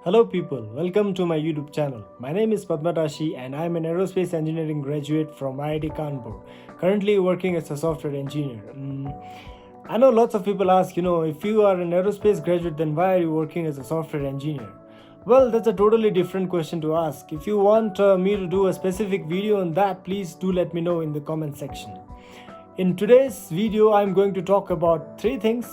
Hello people, welcome to my YouTube channel. My name is Padma Tashi and I am an aerospace engineering graduate from IIT Kanpur, currently working as a software engineer. I know lots of people ask, if you are an aerospace graduate, then why are you working as a software engineer? Well, that's a totally different question to ask. If you want me to do a specific video on that, please do let me know in the comment section. In today's video, I'm going to talk about three things.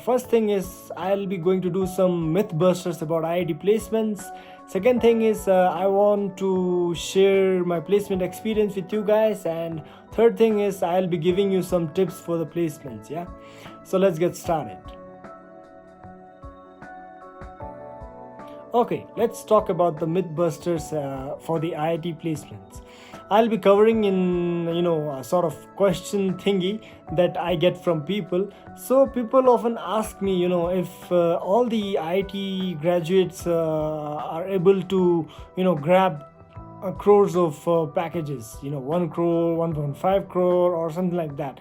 First thing is I'll be going to do some mythbusters about IIT placements. Second thing is I want to share my placement experience with you guys. And third thing is I'll be giving you some tips for the placements. Yeah. So let's get started. Okay, let's talk about the mythbusters for the IIT placements. I'll be covering in a sort of question thingy that I get from people. So people often ask me, if all the IIT graduates are able to grab crores of packages, 1 crore, 1.5 crore, or something like that.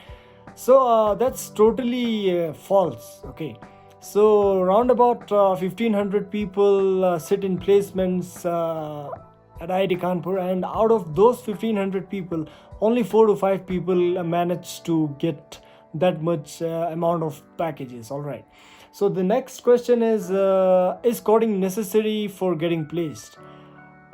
So that's totally false. Okay. So around about 1500 people sit in placements at IIT Kanpur, and out of those 1500 people, only 4 to 5 people manage to get that much amount of packages. All right. So the next question is coding necessary for getting placed?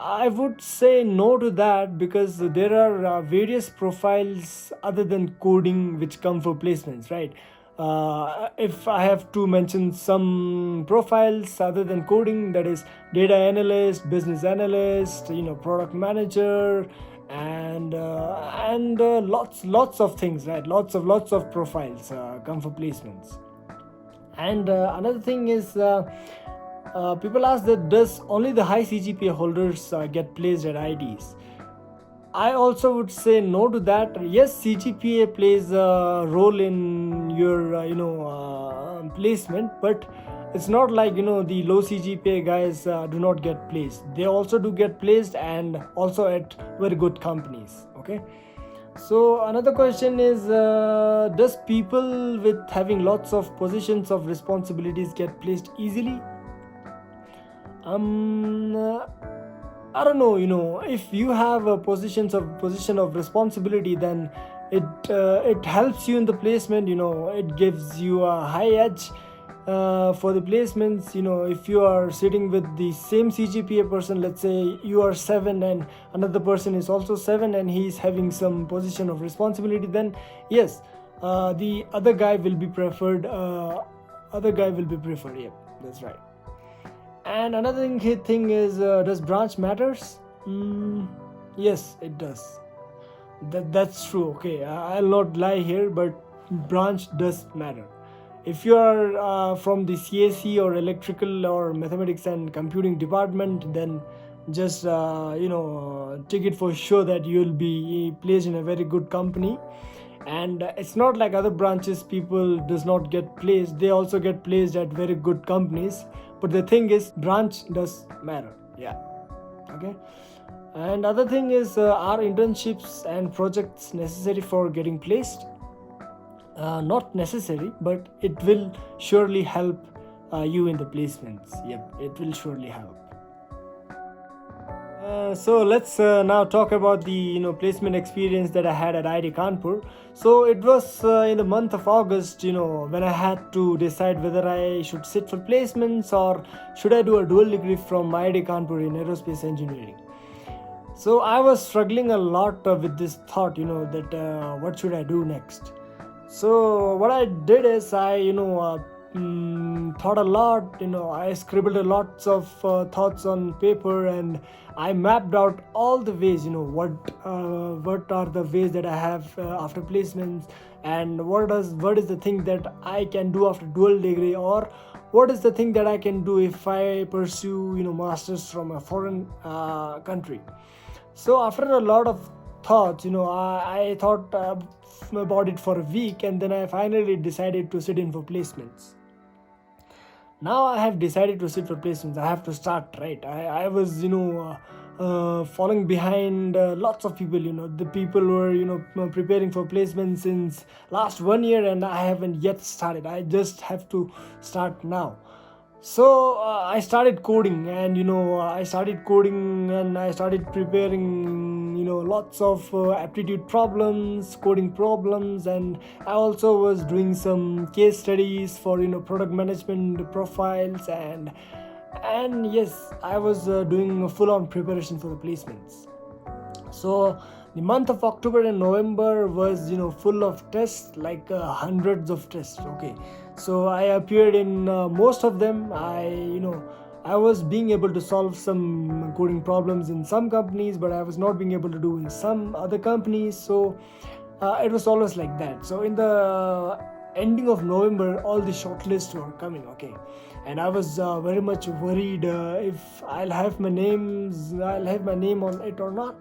I would say no to that, because there are various profiles other than coding which come for placements, right? If I have to mention some profiles other than coding, that is data analyst, business analyst, product manager, and lots of things, right? Lots of profiles come for placements. And another thing is people ask that does only the high CGPA holders get placed at IITs? I also would say no to that. Yes, CGPA plays a role in your placement, but it's not like the low CGPA guys do not get placed. They also do get placed, and also at very good companies. Okay. So another question is, does people with having lots of positions of responsibilities get placed easily? Um, I don't know. If you have a position of responsibility, then it helps you in the placement. It gives you a high edge for the placements. If you are sitting with the same CGPA person, let's say you are 7 and another person is also 7, and he is having some position of responsibility, then yes, the other guy will be preferred. Yeah, that's right. And another thing is, does branch matters? Yes, it does. That's true. Okay, I'll not lie here, but branch does matter. If you are from the CSE or electrical or mathematics and computing department, then just take it for sure that you'll be placed in a very good company. And it's not like other branches people does not get placed. They also get placed at very good companies, but the thing is branch does matter. Yeah. Okay. And other thing is, are internships and projects necessary for getting placed? Not necessary, but it will surely help you in the placements. Yep, it will surely help. So let's now talk about the placement experience that I had at IIT Kanpur. So it was in the month of August, when I had to decide whether I should sit for placements or should I do a dual degree from IIT Kanpur in aerospace engineering. So I was struggling a lot with this thought, that what should I do next. So what I did is I thought a lot. I scribbled a lots of thoughts on paper, and I mapped out all the ways. What are the ways that I have after placements, and what is the thing that I can do after dual degree, or what is the thing that I can do if I pursue masters from a foreign country. So after a lot of thoughts, I thought about it for a week, and then I finally decided to sit in for placements. Now I have decided to sit for placements. I have to start, right? I was falling behind lots of people. The people were preparing for placements since last 1 year, and I haven't yet started. I just have to start now. So I started coding, and I started preparing lots of aptitude problems, coding problems, and I also was doing some case studies for product management profiles, and yes, I was doing a full on preparation for the placements. So the month of October and November was full of tests, like hundreds of tests. Okay, so I appeared in most of them. I was being able to solve some coding problems in some companies, but I was not being able to do in some other companies. So it was always like that. So in the ending of November, all the shortlists were coming. Okay, and I was very much worried if I'll have my name on it or not.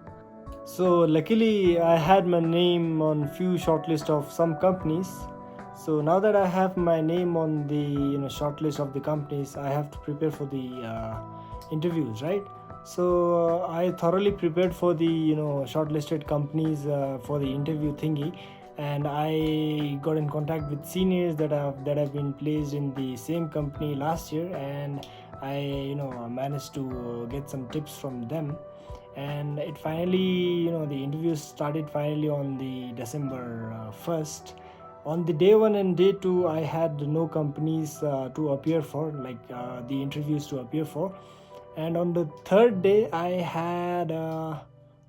So luckily, I had my name on few shortlist of some companies. So now that I have my name on the shortlist of the companies, I have to prepare for the interviews, right? So I thoroughly prepared for the shortlisted companies for the interview thingy, and I got in contact with seniors that have been placed in the same company last year, and I managed to get some tips from them. And it finally, the interviews started finally on the December 1st. On the day 1 and day 2, I had no companies to appear for, like the interviews to appear for. And on the third day, I had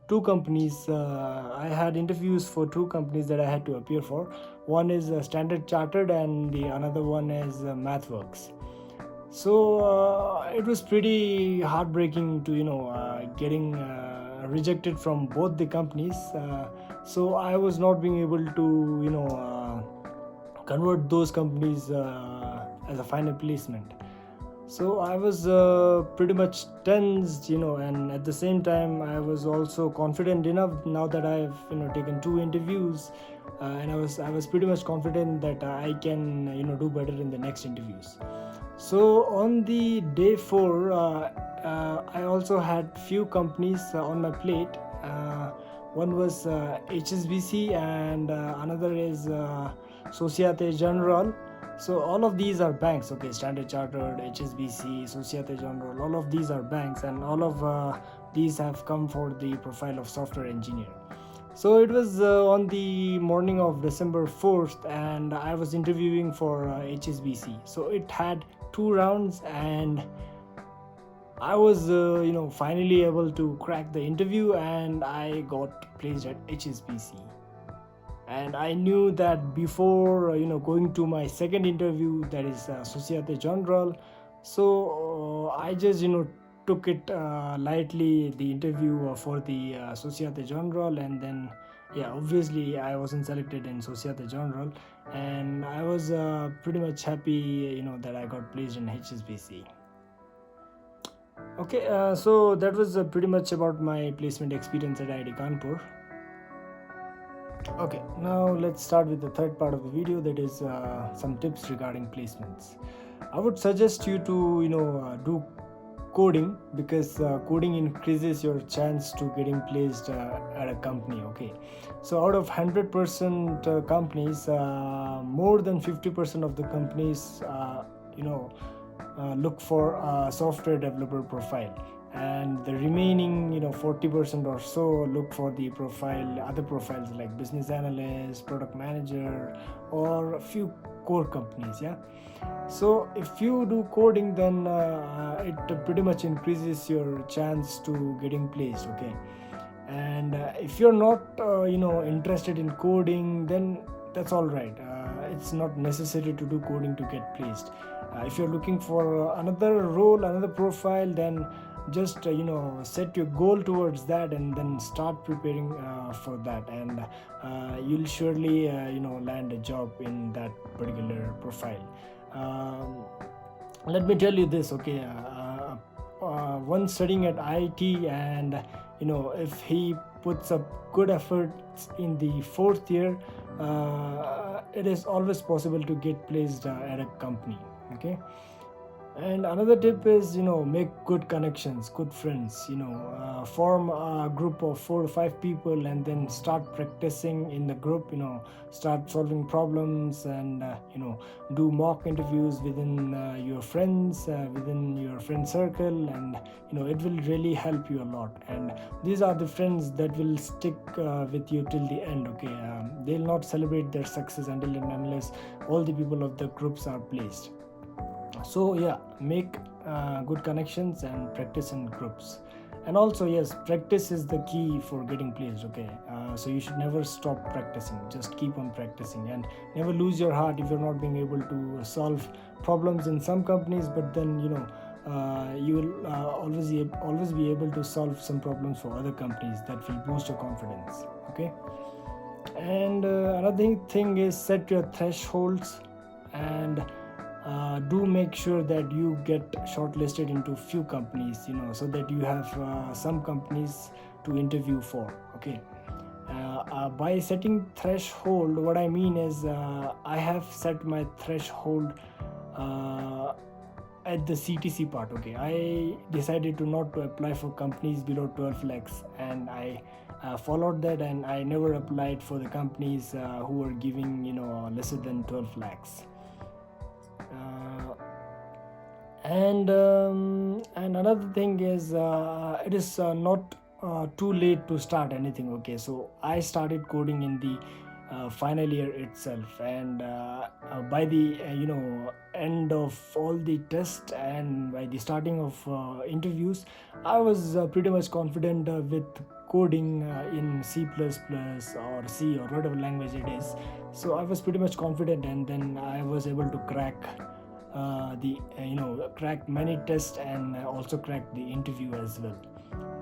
two companies. I had interviews for two companies that I had to appear for. One is Standard Chartered, and the another one is Mathworks. So it was pretty heartbreaking to getting rejected from both the companies. So I was not being able to convert those companies as a final placement. So I was pretty much tensed, and at the same time I was also confident enough now that I've taken two interviews, and I was pretty much confident that I can do better in the next interviews. So on the day 4, I also had few companies on my plate. One was HSBC, and another is Societe Generale. So all of these are banks. Okay, Standard Chartered, HSBC, Societe Generale, all of these are banks, and all of these have come for the profile of software engineer. So it was on the morning of December 4th, and I was interviewing for HSBC. So it had 2 rounds, and I was finally able to crack the interview, and I got placed at HSBC. And I knew that before going to my second interview, that is Societe Generale. So I just took it lightly, the interview for the Societe Generale, and then yeah, obviously I wasn't selected in Societe Generale, and I was pretty much happy that I got placed in HSBC. Okay, so that was pretty much about my placement experience at IIT Kanpur. Okay, now let's start with the third part of the video, that is some tips regarding placements. I would suggest you to do coding, because coding increases your chance to getting placed at a company. Okay, so out of 100% companies, more than 50% of the companies look for a software developer profile, and the remaining 40% or so look for the other profiles like business analyst, product manager, or a few core companies. Yeah, so if you do coding, then it pretty much increases your chance to getting placed. Okay, and if you're not interested in coding, then that's all right. It's not necessary to do coding to get placed. If you're looking for another role, another profile, then just set your goal towards that, and then start preparing for that, and you'll surely land a job in that particular profile. Let me tell you this. Okay, one studying at IIT, and if he puts up good efforts in the 4th year, it is always possible to get placed at a company. Okay, And another tip is, make good connections, good friends. Form a group of 4 to 5 people and then start practicing in the group. Start solving problems, and do mock interviews within your friends, within your friend circle, and it will really help you a lot. And these are the friends that will stick with you till the end. Okay, they'll not celebrate their success until and unless all the people of the groups are placed. So yeah, make good connections and practice in groups. And also, yes, practice is the key for getting placed. Okay, so you should never stop practicing, just keep on practicing, and never lose your heart if you're not being able to solve problems in some companies, but then you will always be able to solve some problems for other companies. That will boost your confidence. Okay. And another thing is, set your thresholds, and do make sure that you get shortlisted into few companies, so that you have some companies to interview for. Okay. By setting threshold, what I mean is, I have set my threshold uh, at the CTC part. Okay, I decided to not to apply for companies below 12 lakhs, and I followed that, and I never applied for the companies who were giving lesser than 12 lakhs. uh, and another thing is, it is not too late to start anything. Okay, so I started coding in the final year itself, and by the end of all the tests and by the starting of interviews, I was pretty much confident with coding in C++ or C or whatever language it is. So I was pretty much confident, and then I was able to crack the crack many tests, and also crack the interview as well.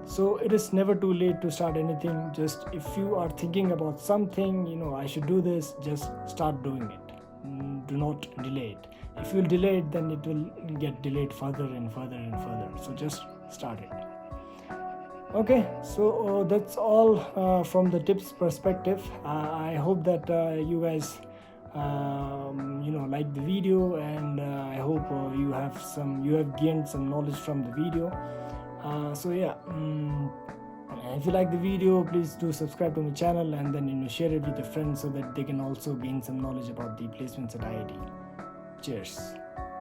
So it is never too late to start anything. Just if you are thinking about something, I should do this, just start doing it. Do not delay it. If you delay it, then it will get delayed further and further and further. So just start it. Okay, so that's all from the tips perspective. I hope that you guys like the video, and I hope you have gained some knowledge from the video. So yeah, if you like the video, please do subscribe to my channel, and then share it with your friends so that they can also gain some knowledge about the placements at IIT. Cheers.